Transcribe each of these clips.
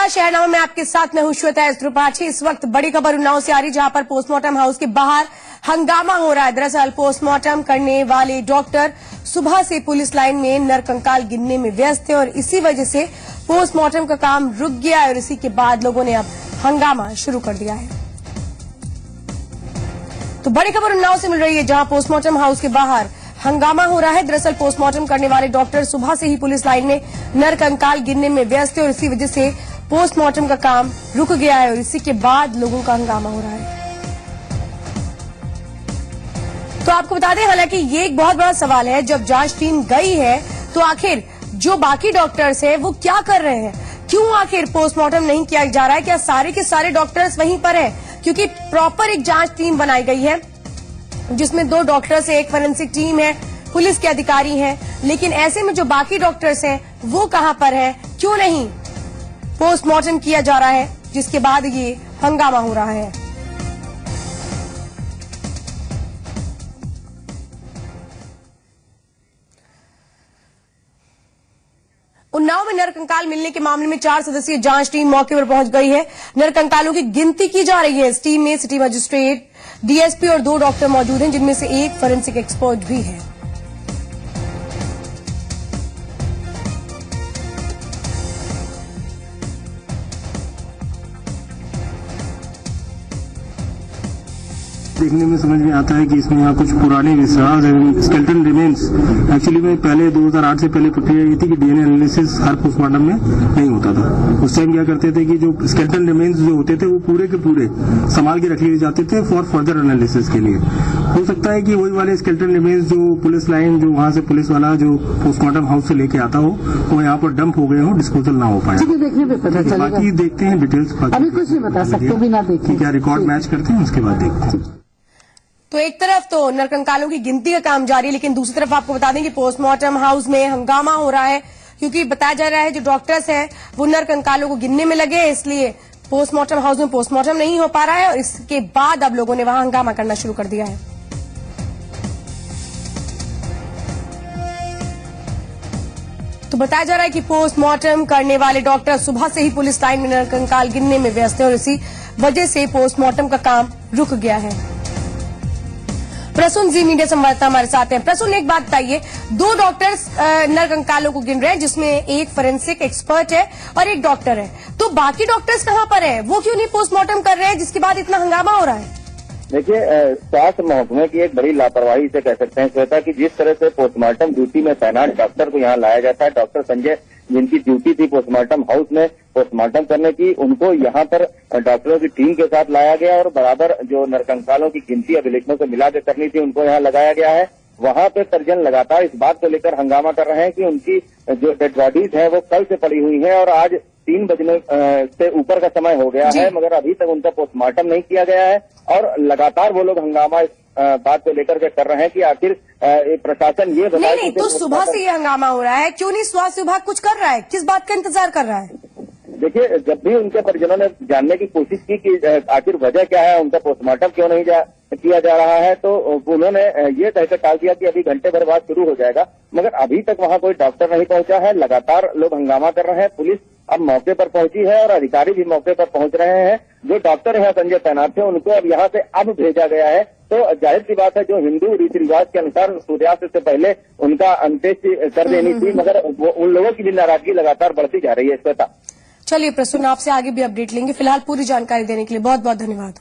नमस्कार, शहरनामा में आपके साथ मैं हूं श्वेता त्रिपाठी। इस वक्त बड़ी खबर उन्नाव से आ रही, जहां पर पोस्टमार्टम हाउस के बाहर हंगामा हो रहा है। दरअसल पोस्टमार्टम करने वाले डॉक्टर सुबह से पुलिस लाइन में नरकंकाल गिनने में व्यस्त थे और इसी वजह से पोस्टमार्टम का काम रुक गया है और इसी के बाद लोगों ने अब हंगामा शुरू कर दिया है। तो बड़ी खबर उन्नाव से मिल रही है, जहां पोस्टमार्टम हाउस के बाहर हंगामा हो रहा है। दरअसल पोस्टमार्टम करने वाले डॉक्टर सुबह से ही पुलिस लाइन में नरकंकाल गिनने में व्यस्त थे और इसी वजह से पोस्टमार्टम का काम रुक गया है और इसी के बाद लोगों का हंगामा हो रहा है। तो आपको बता दें, हालांकि ये एक बहुत बड़ा सवाल है, जब जांच टीम गई है तो आखिर जो बाकी डॉक्टर्स हैं वो क्या कर रहे हैं? क्यों आखिर पोस्टमार्टम नहीं किया जा रहा है? क्या सारे के सारे डॉक्टर्स वहीं पर हैं? क्योंकि प्रॉपर एक जांच टीम बनाई गई है जिसमें 2 डॉक्टर्स है, एक फोरेंसिक टीम है, पुलिस के अधिकारी हैं, लेकिन ऐसे में जो बाकी डॉक्टर्स हैं वो कहां पर हैं? क्यों नहीं पोस्टमार्टम किया जा रहा है, जिसके बाद ये हंगामा हो रहा है। उन्नाव में नरकंकाल मिलने के मामले में 4 सदस्यीय जांच टीम मौके पर पहुंच गई है। नरकंकालों की गिनती की जा रही है। इस टीम में सिटी मजिस्ट्रेट, डीएसपी और 2 डॉक्टर मौजूद हैं, जिनमें से एक फोरेंसिक एक्सपर्ट भी है। देखने में समझ में आता है कि इसमें यहाँ कुछ पुराने विश्वास स्केलेटन रिमेन्स एक्चुअली में पहले 2008 से पहले प्रक्रिया ये थी कि डीएनए एनालिसिस हर पोस्टमार्टम में नहीं होता था। उस टाइम क्या करते थे कि जो स्केलेटन रिमेन्स जो होते थे वो पूरे के पूरे संभाल के रख लिए जाते थे फॉर फर्दर एनालिसिस के लिए। हो सकता है कि वही वाले स्केलेटन रिमेन्स जो पुलिस लाइन जो वहाँ से पुलिस वाला जो पोस्टमार्टम हाउस से लेके आता हो वो यहाँ पर डंप हो गए हो, डिस्पोजल ना हो पाए। देखने पे पता चलेगा। बाकी देखते हैं डिटेल्स, अभी कुछ नहीं बता सकते बिना देखे। क्या रिकॉर्ड मैच करते हैं उसके बाद देखते हैं। तो एक तरफ तो नरकंकालों की गिनती का काम जारी है, लेकिन दूसरी तरफ आपको बता दें कि पोस्टमार्टम हाउस में हंगामा हो रहा है, क्योंकि बताया जा रहा है जो डॉक्टर्स हैं वो नरकंकालों को गिनने में लगे, इसलिए पोस्टमार्टम हाउस में पोस्टमार्टम नहीं हो पा रहा है और इसके बाद अब लोगों ने वहां हंगामा करना शुरू कर दिया है। तो बताया जा रहा है कि पोस्टमार्टम करने वाले डॉक्टर सुबह से ही पुलिस लाइन में नरकंकाल गिनने में व्यस्त है और इसी वजह से पोस्टमार्टम का काम रुक गया है। प्रसून जी मीडिया संवाददाता हमारे साथ हैं। प्रसून, एक बात बताइए, 2 डॉक्टर्स नरकंकालों को गिन रहे हैं, जिसमें एक फोरेंसिक एक्सपर्ट है और एक डॉक्टर है, तो बाकी डॉक्टर्स कहां पर हैं? वो क्यों नहीं पोस्टमार्टम कर रहे हैं, जिसके बाद इतना हंगामा हो रहा है? देखिए, स्वास्थ्य महकमे की एक बड़ी लापरवाही से कह सकते हैं श्वेता, कि जिस तरह से पोस्टमार्टम ड्यूटी में तैनात डॉक्टर को यहाँ लाया जाता है, डॉक्टर संजय जिनकी ड्यूटी थी पोस्टमार्टम हाउस में पोस्टमार्टम करने की, उनको यहाँ पर डॉक्टरों की टीम के साथ लाया गया और बराबर जो नरकंकालों की गिनती अभिलेखों से मिला के करनी थी उनको यहाँ लगाया गया है। वहां पे परिजन लगातार इस बात को लेकर हंगामा कर रहे हैं कि उनकी जो डेड बॉडीज है वो कल से पड़ी हुई है और आज 3 बजने से ऊपर का समय हो गया है, मगर अभी तक उनका पोस्टमार्टम नहीं किया गया है और लगातार वो लोग हंगामा इस बात को लेकर के कर रहे हैं कि आखिर प्रशासन ये बताए। नहीं, तो सुबह से ये हंगामा हो रहा है, क्यों नहीं स्वास्थ्य विभाग कुछ कर रहा है? किस बात का इंतजार कर रहा है? देखिए, जब भी उनके परिजनों ने जानने की कोशिश की कि आखिर वजह क्या है, उनका पोस्टमार्टम क्यों नहीं किया जा रहा है, तो उन्होंने ये कहकर टाल दिया कि अभी घंटे भर बाद शुरू हो जाएगा, मगर अभी तक वहां कोई डॉक्टर नहीं पहुंचा है। लगातार लोग हंगामा कर रहे हैं। पुलिस अब मौके पर पहुंची है और अधिकारी भी मौके पर पहुंच रहे हैं। जो डॉक्टर यहाँ संजय तैनात थे उनको अब यहाँ से अब भेजा गया है। तो जाहिर सी बात है, जो हिंदू रीति रिवाज के अनुसार सूर्यास्त से पहले उनका अंत्येष्टि कर देनी थी, मगर उन लोगों की भी नाराजगी लगातार बढ़ती जा रही है। श्वेता, चलिए प्रसून, आपसे आगे भी अपडेट लेंगे। फिलहाल पूरी जानकारी देने के लिए बहुत बहुत धन्यवाद।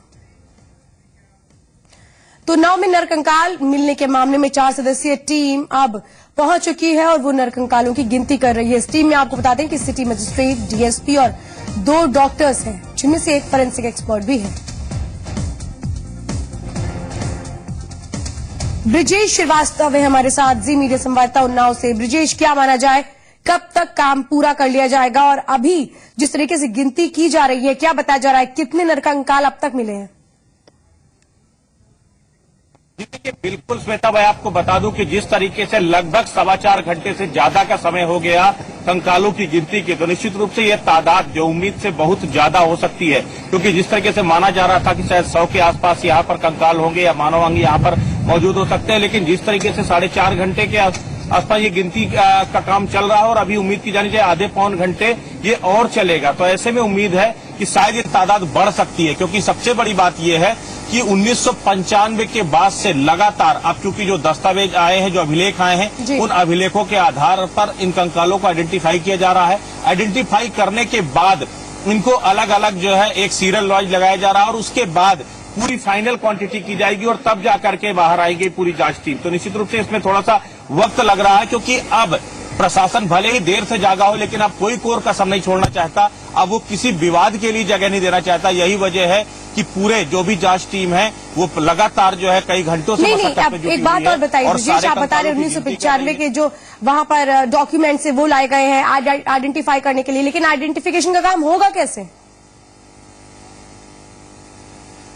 तो उन्नाव में नरकंकाल मिलने के मामले में 4 सदस्यीय टीम अब पहुंच चुकी है और वो नरकंकालों की गिनती कर रही है। इस टीम में आपको बता दें कि सिटी मजिस्ट्रेट, डीएसपी और 2 डॉक्टर्स हैं, जिनमें से एक फोरेंसिक एक्सपर्ट भी है। ब्रिजेश श्रीवास्तव है हमारे साथ, जी मीडिया संवाददाता उन्नाव से। ब्रिजेश, क्या माना जाए, कब तक काम पूरा कर लिया जाएगा और अभी जिस तरीके से गिनती की जा रही है, क्या बताया जा रहा है, कितने नरकंकाल अब तक मिले हैं? देखिए, बिल्कुल श्वेता, मैं आपको बता दूं कि जिस तरीके से लगभग 4.25 घंटे से ज्यादा का समय हो गया कंकालों की गिनती की, तो निश्चित रूप से यह तादाद जो उम्मीद से बहुत ज्यादा हो सकती है, क्योंकि जिस तरीके से माना जा रहा था कि शायद 100 के आसपास यहाँ पर कंकाल होंगे या मानव अंग यहाँ पर मौजूद हो सकते हैं, लेकिन जिस तरीके से 4.5 घंटे के आसपास ये गिनती का काम चल रहा है और अभी उम्मीद की जानी चाहिए आधे पौन घंटे ये और चलेगा। तो ऐसे में उम्मीद है कि शायद ये तादाद बढ़ सकती है, क्योंकि सबसे बड़ी बात ये है कि 1995 के बाद से लगातार अब चूंकि जो दस्तावेज आए हैं, जो अभिलेख आए हैं, उन अभिलेखों के आधार पर इन कंकालों को आइडेंटिफाई किया जा रहा है। आइडेंटिफाई करने के बाद इनको अलग अलग जो है एक सीरियल वाइज लगाया जा रहा है और उसके बाद पूरी फाइनल क्वांटिटी की जाएगी और तब जाकर के बाहर आएगी पूरी जांच टीम। तो निश्चित रूप से इसमें थोड़ा सा वक्त लग रहा है, क्योंकि अब प्रशासन भले ही देर से जागा हो लेकिन अब कोई कोर कसम नहीं छोड़ना चाहता। अब वो किसी विवाद के लिए जगह नहीं देना चाहता। यही वजह है कि पूरे जो भी जांच टीम है वो लगातार जो है कई घंटों से अब एक बात और बताइए ब्रजेश, आप बता रहे 1995 के जो वहां पर डॉक्यूमेंट्स है वो लाए गए हैं आइडेंटिफाई करने के लिए, लेकिन आइडेंटिफिकेशन का काम होगा कैसे?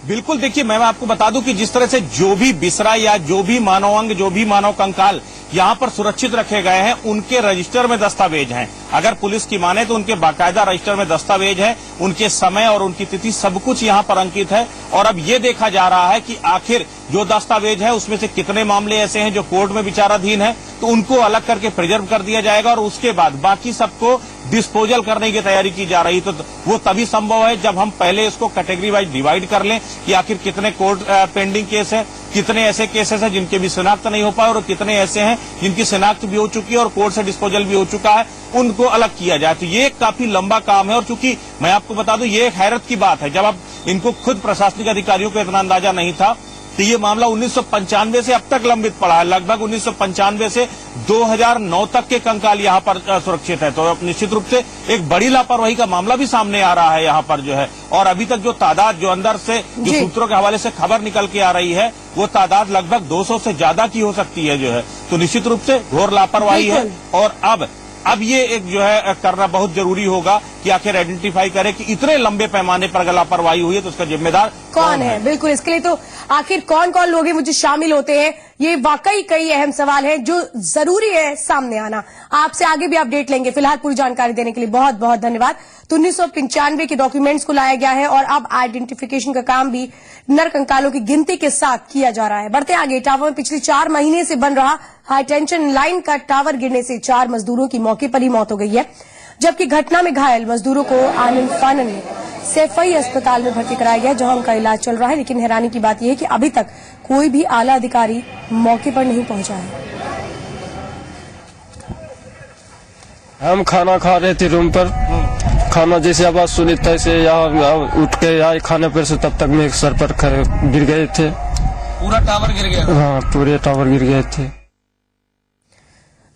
बिल्कुल, देखिए मैं आपको बता दूं कि जिस तरह से जो भी बिसरा या जो भी मानव अंग, जो भी मानव कंकाल यहाँ पर सुरक्षित रखे गए हैं, उनके रजिस्टर में दस्तावेज हैं। अगर पुलिस की माने तो उनके बाकायदा रजिस्टर में दस्तावेज है, उनके समय और उनकी तिथि सब कुछ यहाँ पर अंकित है। और अब ये देखा जा रहा है कि आखिर जो दस्तावेज है उसमें से कितने मामले ऐसे हैं जो कोर्ट में विचाराधीन है, तो उनको अलग करके प्रिजर्व कर दिया जाएगा और उसके बाद बाकी सबको डिस्पोजल करने की तैयारी की जा रही। तो वो तभी संभव है जब हम पहले इसको कैटेगरी वाइज डिवाइड कर लें कि आखिर कितने कोर्ट पेंडिंग केस है, कितने ऐसे केसेस हैं जिनके भी शिनाख्त नहीं हो पाए और कितने ऐसे हैं जिनकी शिनाख्त भी हो चुकी है और कोर्ट से डिस्पोजल भी हो चुका है, उनको अलग किया जाए। तो ये काफी लंबा काम है और चूंकि मैं आपको बता दूं ये एक हैरत की बात है, जब अब इनको खुद प्रशासनिक अधिकारियों को इतना अंदाजा नहीं था, तो ये मामला 1995 से अब तक लंबित पड़ा है। लगभग 1995 से 2009 तक के कंकाल यहाँ पर सुरक्षित है। तो निश्चित रूप से एक बड़ी लापरवाही का मामला भी सामने आ रहा है यहाँ पर जो है। और अभी तक जो तादाद जो अंदर से जो सूत्रों के हवाले से खबर निकल के आ रही है वो तादाद लगभग 200 से ज्यादा की हो सकती है जो है। तो निश्चित रूप से घोर लापरवाही है और अब ये एक जो है करना बहुत जरूरी होगा कि आखिर आइडेंटिफाई करें कि इतने लंबे पैमाने पर अगर लापरवाही हुई है तो उसका जिम्मेदार कौन है। बिल्कुल, इसके लिए तो आखिर कौन कौन लोग हैं वो जो शामिल होते हैं, ये वाकई कई अहम सवाल है जो जरूरी है सामने आना। आपसे आगे भी अपडेट लेंगे। फिलहाल पूरी जानकारी देने के लिए बहुत बहुत धन्यवाद। तो 1995 के डॉक्यूमेंट्स को लाया गया है और अब आइडेंटिफिकेशन का काम भी नर कंकालों की गिनती के साथ किया जा रहा है। बढ़ते आगे, टावर में पिछले 4 महीने से बन रहा हाई टेंशन लाइन का टावर गिरने से 4 मजदूरों की मौके पर ही मौत हो गई है, जबकि घटना में घायल मजदूरों को आनंद फानन में सैफई अस्पताल में भर्ती कराया गया, जहां उनका इलाज चल रहा है। लेकिन हैरानी की बात यह है कि अभी तक कोई भी आला अधिकारी मौके पर नहीं पहुंचा है। हम खाना खा रहे थे रूम पर, खाना जैसे आवाज सुनी तैसे यहाँ उठ के यहाँ खाने पर से तब तक में सर पर गिर गए थे। पूरा टावर गिर गया? हाँ, पूरे टावर गिर गए थे।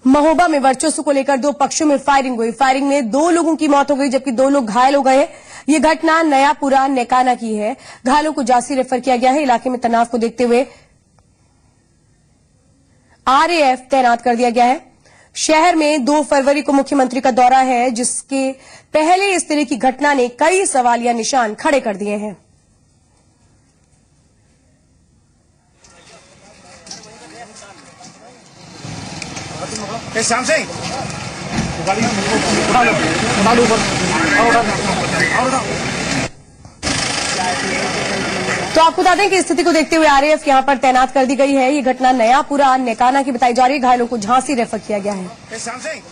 महोबा में वर्चस्व को लेकर 2 पक्षों में फायरिंग हुई। फायरिंग में 2 लोगों की मौत हो गई जबकि 2 लोग घायल हो गए। ये घटना नयापुरा नेकाना की है। घायलों को जांसी रेफर किया गया है। इलाके में तनाव को देखते हुए RAF तैनात कर दिया गया है। शहर में 2 फरवरी को मुख्यमंत्री का दौरा है, जिसके पहले इस तरह की घटना ने कई सवालिया निशान खड़े कर दिए हैं। श्याम सिंह तो आपको बता दें कि स्थिति को देखते हुए RAF यहां पर तैनात कर दी गई है। ये घटना नयापुरा नेकाना की बताई जा रही है। घायलों को झांसी रेफर किया गया है। श्याम सिंह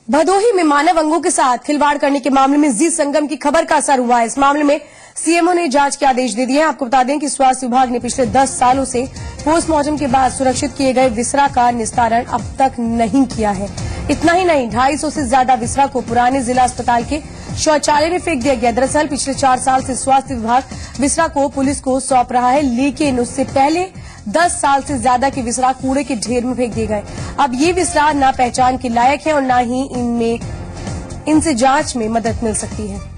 भदोही में मानव अंगों के साथ खिलवाड़ करने के मामले में जी संगम की खबर का असर हुआ है। इस मामले में सीएमओ ने जांच के आदेश दे दिए हैं। आपको बता दें कि स्वास्थ्य विभाग ने पिछले 10 सालों से पोस्टमार्टम के बाद सुरक्षित किए गए विसरा का निस्तारण अब तक नहीं किया है। इतना ही नहीं, 250 से ज्यादा विसरा को पुराने जिला अस्पताल के शौचालय में फेंक दिया गया। दरअसल पिछले 4 साल से स्वास्थ्य विभाग विसरा को पुलिस को सौंप रहा है, लेकिन उससे पहले 10 साल से ज्यादा के विसरा कूड़े के ढेर में फेंक दिए गए। अब ये विसरा न पहचान के लायक है और न ही इनसे जांच में मदद मिल सकती है।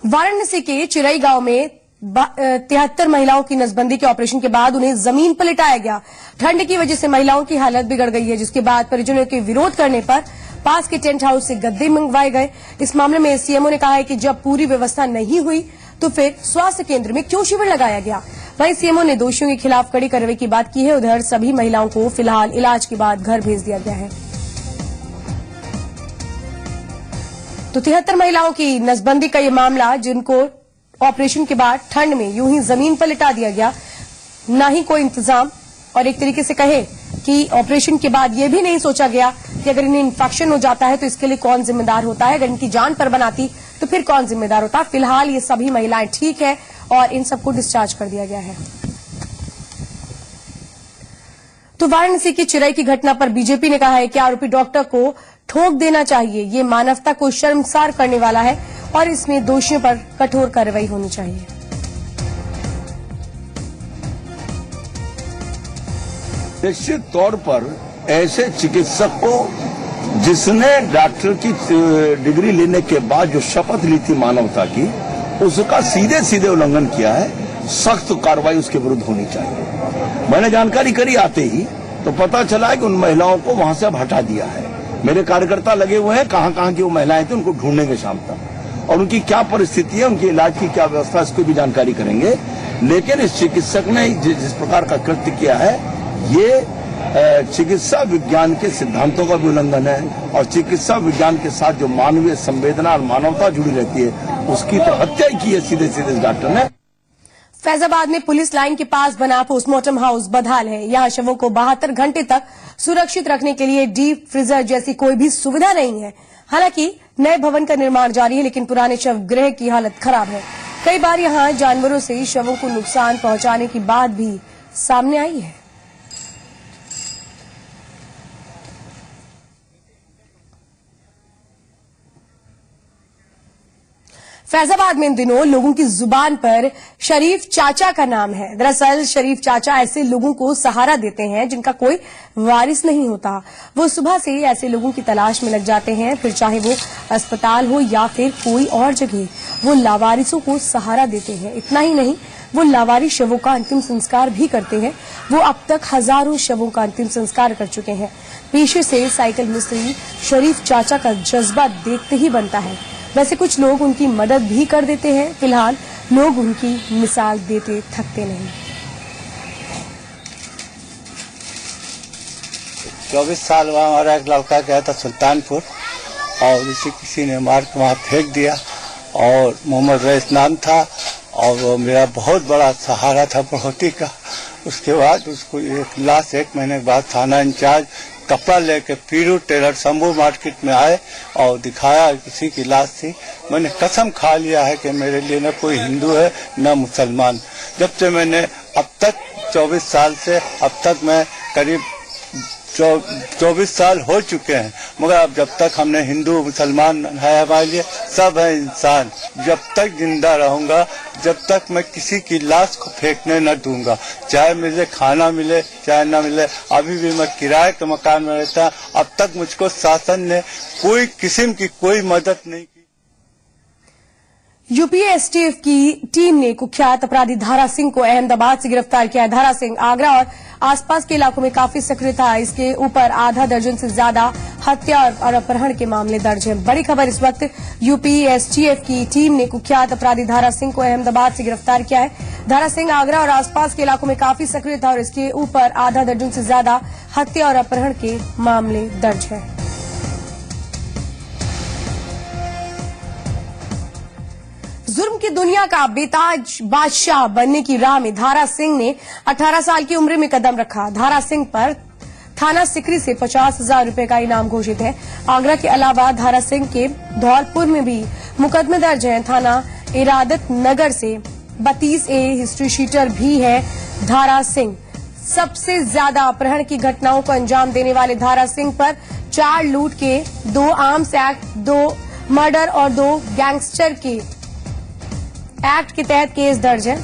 वाराणसी के चिरई गांव में 73 महिलाओं की नसबंदी के ऑपरेशन के बाद उन्हें जमीन पर लिटाया गया। ठंड की वजह से महिलाओं की हालत बिगड़ गई है, जिसके बाद परिजनों के विरोध करने पर पास के टेंट हाउस से गद्दे मंगवाए गए। इस मामले में सीएमओ ने कहा है कि जब पूरी व्यवस्था नहीं हुई तो फिर स्वास्थ्य केंद्र में क्यों शिविर लगाया गया। वहीं सीएमओ ने दोषियों के खिलाफ कड़ी कार्रवाई की बात की है। उधर सभी महिलाओं को फिलहाल इलाज के बाद घर भेज दिया गया है। तो 73 महिलाओं की नसबंदी का ये मामला, जिनको ऑपरेशन के बाद ठंड में यूं ही जमीन पर लिटा दिया गया, ना ही कोई इंतजाम, और एक तरीके से कहे कि ऑपरेशन के बाद ये भी नहीं सोचा गया कि अगर इन्हें इन्फेक्शन हो जाता है तो इसके लिए कौन जिम्मेदार होता है, अगर इनकी जान पर बनाती तो फिर कौन जिम्मेदार होता। फिलहाल ये सभी महिलाएं ठीक है और इन सबको डिस्चार्ज कर दिया गया है। तो वाराणसी की चिरई की घटना पर बीजेपी ने कहा है कि आरोपी डॉक्टर को ठोक देना चाहिए। ये मानवता को शर्मसार करने वाला है और इसमें दोषियों पर कठोर कार्रवाई होनी चाहिए। निश्चित तौर पर ऐसे चिकित्सक को, जिसने डॉक्टर की डिग्री लेने के बाद जो शपथ ली थी मानवता की, उसका सीधे सीधे उल्लंघन किया है, सख्त कार्रवाई उसके विरुद्ध होनी चाहिए। मैंने जानकारी करी आते ही तो पता चला है कि उन महिलाओं को वहां से अब हटा दिया है। मेरे कार्यकर्ता लगे हुए हैं, कहां कहां की वो महिलाएं थी उनको ढूंढेंगे शाम तक, और उनकी क्या परिस्थिति है, उनके इलाज की क्या व्यवस्था, इसको भी जानकारी करेंगे। लेकिन इस चिकित्सक ने जिस प्रकार का कृत्य किया है, ये चिकित्सा विज्ञान के सिद्धांतों का भी उल्लंघन है, और चिकित्सा विज्ञान के साथ जो मानवीय संवेदना और मानवता जुड़ी रहती है, उसकी तो हत्या ही की है सीधे सीधे डॉक्टर ने। फैजाबाद में पुलिस लाइन के पास बना पोस्टमार्टम हाउस बदहाल है। यहाँ शवों को 72 घंटे तक सुरक्षित रखने के लिए डीप फ्रीजर जैसी कोई भी सुविधा नहीं है। हालांकि नए भवन का निर्माण जारी है, लेकिन पुराने शव गृह की हालत खराब है। कई बार यहाँ जानवरों से शवों को नुकसान पहुंचाने की बात भी सामने आई है। फैजाबाद में इन दिनों लोगों की जुबान पर शरीफ चाचा का नाम है। दरअसल शरीफ चाचा ऐसे लोगों को सहारा देते हैं जिनका कोई वारिस नहीं होता। वो सुबह से ऐसे लोगों की तलाश में लग जाते हैं, फिर चाहे वो अस्पताल हो या फिर कोई और जगह, वो लावारिसों को सहारा देते हैं। इतना ही नहीं, वो लावारिस शवों का अंतिम संस्कार भी करते हैं। वो अब तक हजारों शवों का अंतिम संस्कार कर चुके हैं। पेशे से साइकिल मिस्त्री शरीफ चाचा का जज्बा देखते ही बनता है। वैसे कुछ लोग उनकी मदद भी कर देते हैं। फिलहाल लोग उनकी मिसाल देते थकते नहीं। 24 साल वहाँ हमारा एक लड़का गया था सुल्तानपुर, और इसे किसी ने मार के वहाँ फेंक दिया, और मोहम्मद रईस नाम था, और वो मेरा बहुत बड़ा सहारा था बढ़ोती का। उसके बाद उसको एक महीने के बाद थाना इंचार्ज कपड़ा लेके पीरू टेलर शंभू मार्केट में आए और दिखाया किसी की लाश थी। मैंने कसम खा लिया है कि मेरे लिए न कोई हिंदू है न मुसलमान। जब से मैंने अब तक 24 साल से अब तक मैं करीब 24 साल हो चुके हैं, मगर अब जब तक हमने हिंदू मुसलमान है, हमारे लिए सब है इंसान। जब तक जिंदा रहूंगा, जब तक मैं किसी की लाश को फेंकने न दूंगा, चाहे मुझे खाना मिले चाहे न मिले। अभी भी मैं किराए के मकान में रहता, अब तक मुझको शासन ने कोई किस्म की कोई मदद नहीं की। यूपी एसटीएफ की टीम ने कुख्यात अपराधी धारा सिंह को अहमदाबाद से गिरफ्तार किया है। धारा सिंह आगरा और आसपास के इलाकों में काफी सक्रिय था। इसके ऊपर आधा दर्जन से ज्यादा हत्या और अपहरण के मामले दर्ज हैं। बड़ी खबर इस वक्त, यूपी एसटीएफ की टीम ने कुख्यात अपराधी धारा सिंह को अहमदाबाद से गिरफ्तार किया है। धारा सिंह आगरा और आसपास के इलाकों में काफी सक्रिय था और इसके ऊपर आधा दर्जन से ज्यादा हत्या और अपहरण के मामले दर्ज हैं। जुर्म की दुनिया का बेताज बादशाह बनने की राह में धारा सिंह ने 18 साल की उम्र में कदम रखा। धारा सिंह पर थाना सिकरी से 50,000 रुपए का इनाम घोषित है। आगरा के अलावा धारा सिंह के धौलपुर में भी मुकदमे दर्ज हैं। थाना इरादत नगर से 32A हिस्ट्री शीटर भी है धारा सिंह। सबसे ज्यादा अपहरण की घटनाओं को अंजाम देने वाले धारा सिंह पर 4 लूट के, 2 आर्म्स एक्ट, 2 मर्डर और 2 गैंगस्टर के एक्ट के तहत केस दर्ज है।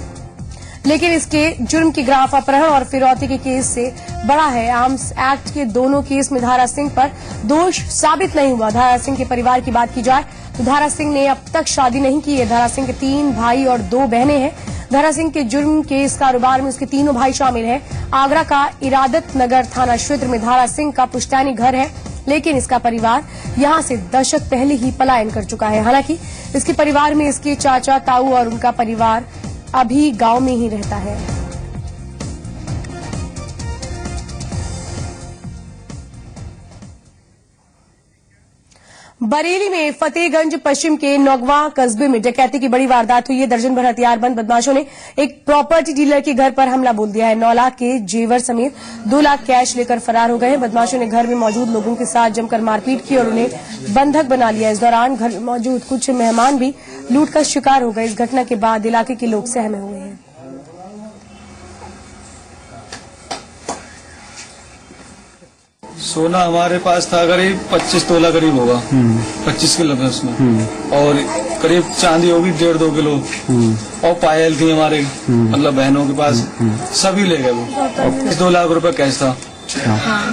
लेकिन इसके जुर्म की ग्राफ अपहरण और फिरौती के केस से बड़ा है। आर्म्स एक्ट के दोनों केस में धारा सिंह पर दोष साबित नहीं हुआ। धारा सिंह के परिवार की बात की जाए तो धारा सिंह ने अब तक शादी नहीं की है। धारा सिंह के 3 भाई और 2 बहनें हैं। धारा सिंह के जुर्म के इस कारोबार में उसके तीनों भाई शामिल हैं। आगरा का इरादत नगर थाना क्षेत्र में धारा सिंह का पुश्तैनी घर है, लेकिन इसका परिवार यहां से दशक पहले ही पलायन कर चुका है। हालांकि इसके परिवार में इसके चाचा, ताऊ और उनका परिवार अभी गांव में ही रहता है। बरेली में फतेहगंज पश्चिम के नौगवा कस्बे में डकैती की बड़ी वारदात हुई है। दर्जन भर हथियारबंद बदमाशों ने एक प्रॉपर्टी डीलर के घर पर हमला बोल दिया है। 9 लाख के जेवर समेत 2 लाख कैश लेकर फरार हो गए हैं। बदमाशों ने घर में मौजूद लोगों के साथ जमकर मारपीट की और उन्हें बंधक बना लिया। इस दौरान घर में मौजूद कुछ मेहमान भी लूट का शिकार हो गए। इस घटना के बाद इलाके के लोग सहमे हुए हैं। सोना हमारे पास था करीब 25 तोला करीब होगा, 25 किलो में उसमें, और करीब चांदी होगी 1.5-2 किलो, और पायल थी हमारे मतलब बहनों के पास, सभी ले गए वो। 2 लाख रुपए कैश था। हाँ,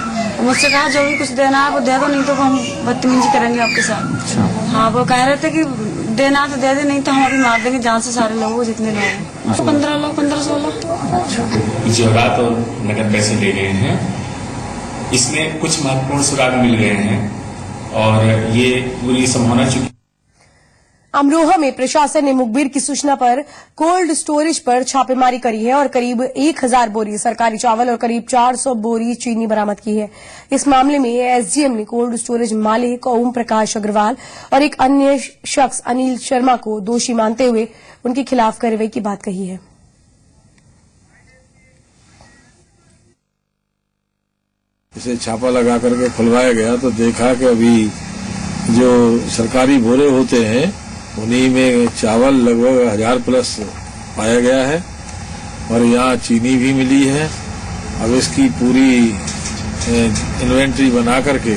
मुझसे कहा जो भी कुछ देना है वो दे दो, नहीं तो हम बदतमीजी करेंगे आपके साथ। हाँ, वो कह रहे थे कि देना तो दे दे, नहीं तो हम अभी मार देंगे जान से सारे लोगों को, जितने लोग हैं। 15 लोग, 15-16 जेवरात और नगद पैसे ले गए हैं। इसमें कुछ महत्वपूर्ण सुराग मिल गए हैं और ये पूरी संभावना चुकी। अमरोहा में प्रशासन ने मुखबिर की सूचना पर कोल्ड स्टोरेज पर छापेमारी करी है और करीब 1000 बोरी सरकारी चावल और करीब 400 बोरी चीनी बरामद की है। इस मामले में एसडीएम ने कोल्ड स्टोरेज मालिक ओम प्रकाश अग्रवाल और एक अन्य शख्स अनिल शर्मा को दोषी मानते हुए उनके खिलाफ कार्रवाई की बात कही है। इसे छापा लगा करके खुलवाया गया तो देखा कि अभी जो सरकारी बोरे होते हैं उन्हीं में चावल लगभग 1000 प्लस पाया गया है और यहाँ चीनी भी मिली है। अब इसकी पूरी इन्वेंट्री बना करके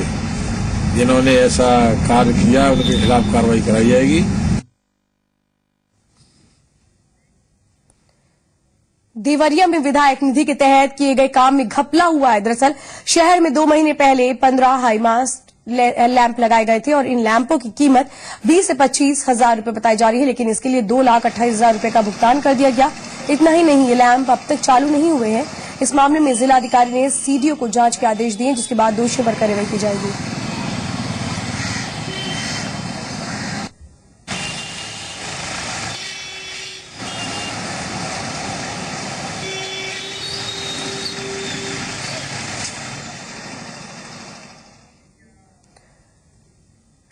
जिन्होंने ऐसा कार्य किया उनके खिलाफ कार्रवाई कराई जाएगी। देवरिया में विधायक निधि के तहत किए गए काम में घपला हुआ है। दरअसल शहर में 2 महीने पहले 15 हाईमास्ट लैंप लगाए गए थे और इन लैंपों की कीमत 20 से 25 हजार रुपए बताई जा रही है, लेकिन इसके लिए 2,28,000 रुपए का भुगतान कर दिया गया। इतना ही नहीं, ये लैंप अब तक चालू नहीं हुए हैं। इस मामले में जिलाधिकारी ने सीडीओ को जांच के आदेश दिए, जिसके बाद दोषियों पर कार्रवाई की जाएगी।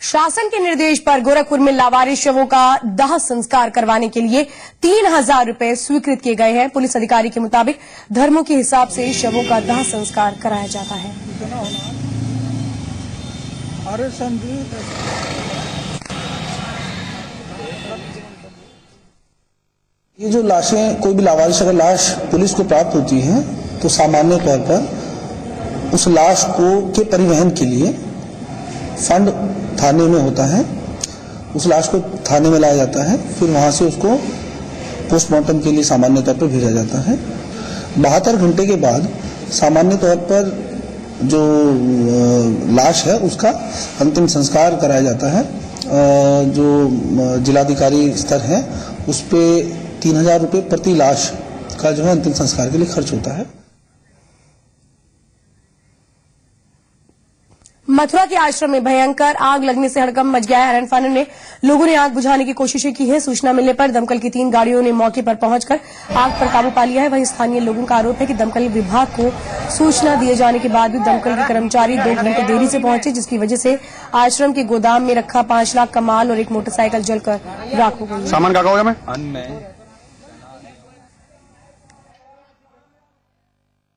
शासन के निर्देश पर गोरखपुर में लावारिस शवों का दाह संस्कार करवाने के लिए 3000 रुपए स्वीकृत किए गए हैं। पुलिस अधिकारी के मुताबिक धर्मों के हिसाब से शवों का दाह संस्कार कराया जाता है। ये जो लाशें, कोई भी लावारिस अगर लाश पुलिस को प्राप्त होती है तो सामान्य तौर पर उस लाश को के परिवहन के लिए फंड थाने में होता है। उस लाश को थाने में लाया जाता है, फिर वहां से उसको पोस्टमार्टम के लिए सामान्य तौर पर भेजा जाता है। 72 घंटे के बाद सामान्य तौर पर जो लाश है उसका अंतिम संस्कार कराया जाता है। जो जिलाधिकारी स्तर है उस पे 3000 रुपये प्रति लाश का जो है अंतिम संस्कार के लिए खर्च होता है। मथुरा के आश्रम में भयंकर आग लगने से हड़कंप मच गया है। हैरान में लोगों ने आग बुझाने की कोशिशें की है। सूचना मिलने पर दमकल की 3 गाड़ियों ने मौके पर पहुंचकर आग पर काबू पा लिया है। वहीं स्थानीय लोगों का आरोप है कि दमकल विभाग को सूचना दिए जाने के बाद भी दमकल के कर्मचारी 2 घंटे देरी से पहुंचे, जिसकी वजह से आश्रम के गोदाम में रखा 5 लाख का माल और एक मोटरसाइकिल जलकर राख हो गई। सामान का होगा मैं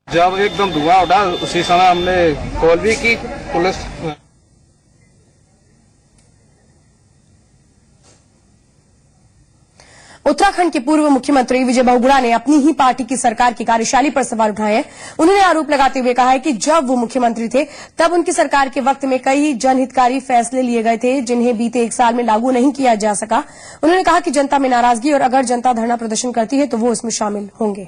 जब एकदम धुआं उठा उसी समय हमने कॉल भी की पुलिस। उत्तराखंड के पूर्व मुख्यमंत्री विजय बहुगुणा ने अपनी ही पार्टी की सरकार की कार्यशैली पर सवाल उठाए हैं। उन्होंने आरोप लगाते हुए कहा है कि जब वो मुख्यमंत्री थे तब उनकी सरकार के वक्त में कई जनहितकारी फैसले लिए गए थे, जिन्हें बीते 1 साल में लागू नहीं किया जा सका। उन्होंने कहा कि जनता में नाराजगी और अगर जनता धरना प्रदर्शन करती है तो वो इसमें शामिल होंगे।